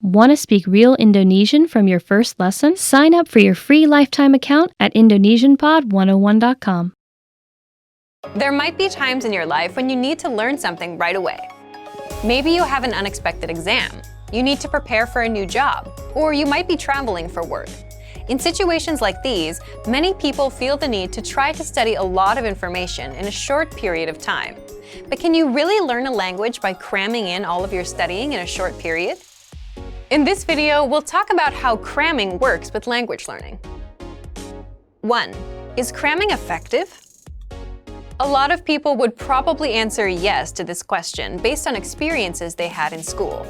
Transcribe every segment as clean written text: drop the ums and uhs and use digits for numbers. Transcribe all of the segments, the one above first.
Want to speak real Indonesian from your first lesson? Sign up for your free lifetime account at indonesianpod101.com. There might be times in your life when you need to learn something right away. Maybe you have an unexpected exam, you need to prepare for a new job, or you might be traveling for work. In situations like these, many people feel the need to try to study a lot of information in a short period of time. But can you really learn a language by cramming in all of your studying in a short period? In this video, we'll talk about how cramming works with language learning. 1. Is cramming effective? A lot of people would probably answer yes to this question based on experiences they had in school.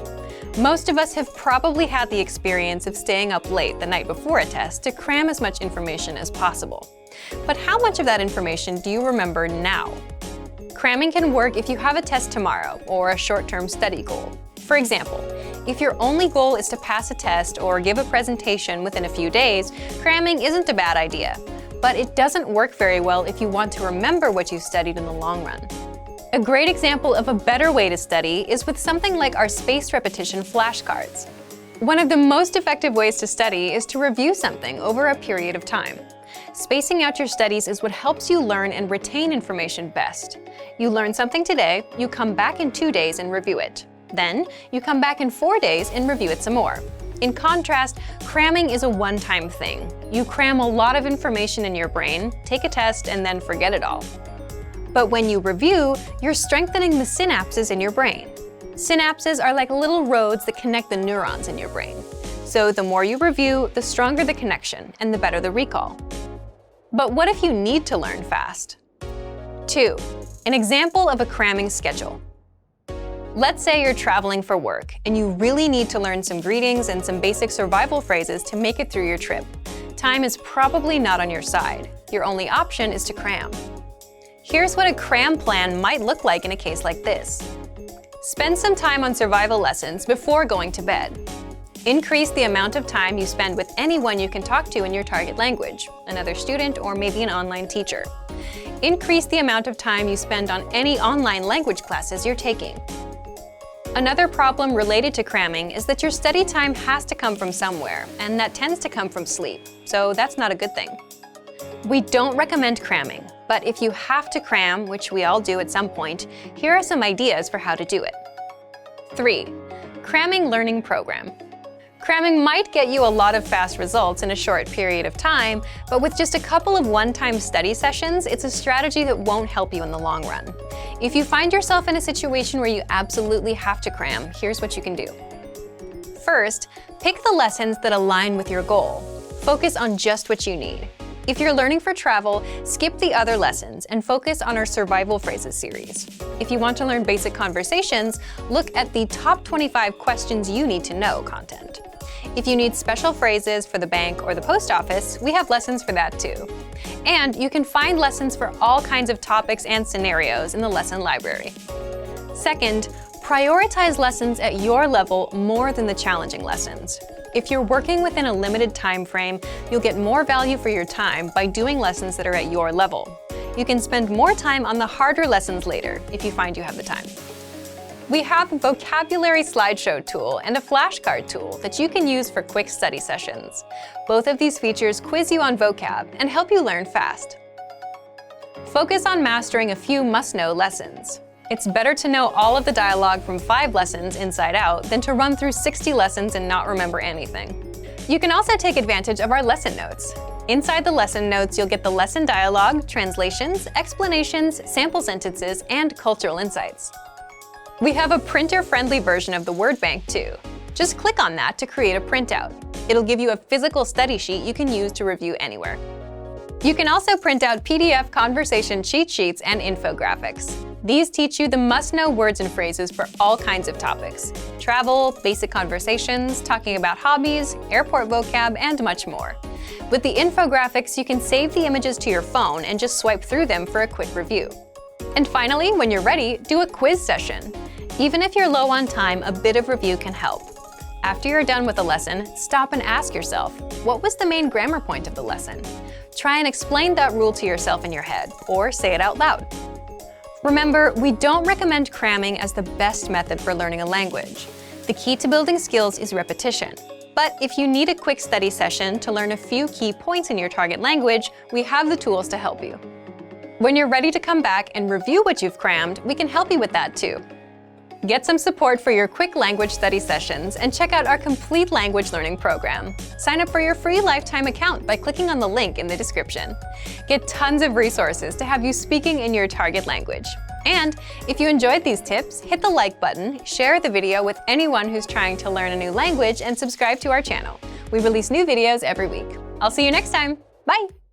Most of us have probably had the experience of staying up late the night before a test to cram as much information as possible. But how much of that information do you remember now? Cramming can work if you have a test tomorrow or a short-term study goal. For example, if your only goal is to pass a test or give a presentation within a few days, cramming isn't a bad idea. But it doesn't work very well if you want to remember what you studied in the long run. A great example of a better way to study is with something like our spaced repetition flashcards. One of the most effective ways to study is to review something over a period of time. Spacing out your studies is what helps you learn and retain information best. You learn something today, you come back in 2 days and review it. Then, you come back in 4 days and review it some more. In contrast, cramming is a one-time thing. You cram a lot of information in your brain, take a test, and then forget it all. But when you review, you're strengthening the synapses in your brain. Synapses are like little roads that connect the neurons in your brain. So the more you review, the stronger the connection, and the better the recall. But what if you need to learn fast? 2. An example of a cramming schedule. Let's say you're traveling for work, and you really need to learn some greetings and some basic survival phrases to make it through your trip. Time is probably not on your side. Your only option is to cram. Here's what a cram plan might look like in a case like this. Spend some time on survival lessons before going to bed. Increase the amount of time you spend with anyone you can talk to in your target language, another student or maybe an online teacher. Increase the amount of time you spend on any online language classes you're taking. Another problem related to cramming is that your study time has to come from somewhere, and that tends to come from sleep, so that's not a good thing. We don't recommend cramming, but if you have to cram, which we all do at some point, here are some ideas for how to do it. 3. Cramming learning program. Cramming might get you a lot of fast results in a short period of time, but with just a couple of one-time study sessions, it's a strategy that won't help you in the long run. If you find yourself in a situation where you absolutely have to cram, here's what you can do. First, pick the lessons that align with your goal. Focus on just what you need. If you're learning for travel, skip the other lessons and focus on our Survival Phrases series. If you want to learn basic conversations, look at the Top 25 Questions You Need to Know content. If you need special phrases for the bank or the post office, we have lessons for that too. And you can find lessons for all kinds of topics and scenarios in the lesson library. Second, prioritize lessons at your level more than the challenging lessons. If you're working within a limited time frame, you'll get more value for your time by doing lessons that are at your level. You can spend more time on the harder lessons later if you find you have the time. We have a vocabulary slideshow tool and a flashcard tool that you can use for quick study sessions. Both of these features quiz you on vocab and help you learn fast. Focus on mastering a few must-know lessons. It's better to know all of the dialogue from 5 lessons inside out than to run through 60 lessons and not remember anything. You can also take advantage of our lesson notes. Inside the lesson notes, you'll get the lesson dialogue, translations, explanations, sample sentences, and cultural insights. We have a printer-friendly version of the word bank too. Just click on that to create a printout. It'll give you a physical study sheet you can use to review anywhere. You can also print out PDF conversation cheat sheets and infographics. These teach you the must-know words and phrases for all kinds of topics: travel, basic conversations, talking about hobbies, airport vocab, and much more. With the infographics, you can save the images to your phone and just swipe through them for a quick review. And finally, when you're ready, do a quiz session. Even if you're low on time, a bit of review can help. After you're done with a lesson, stop and ask yourself, what was the main grammar point of the lesson? Try and explain that rule to yourself in your head, or say it out loud. Remember, we don't recommend cramming as the best method for learning a language. The key to building skills is repetition. But if you need a quick study session to learn a few key points in your target language, we have the tools to help you. When you're ready to come back and review what you've crammed, we can help you with that too. Get some support for your quick language study sessions and check out our complete language learning program. Sign up for your free lifetime account by clicking on the link in the description. Get tons of resources to have you speaking in your target language. And if you enjoyed these tips, hit the like button, share the video with anyone who's trying to learn a new language, and subscribe to our channel. We release new videos every week. I'll see you next time. Bye!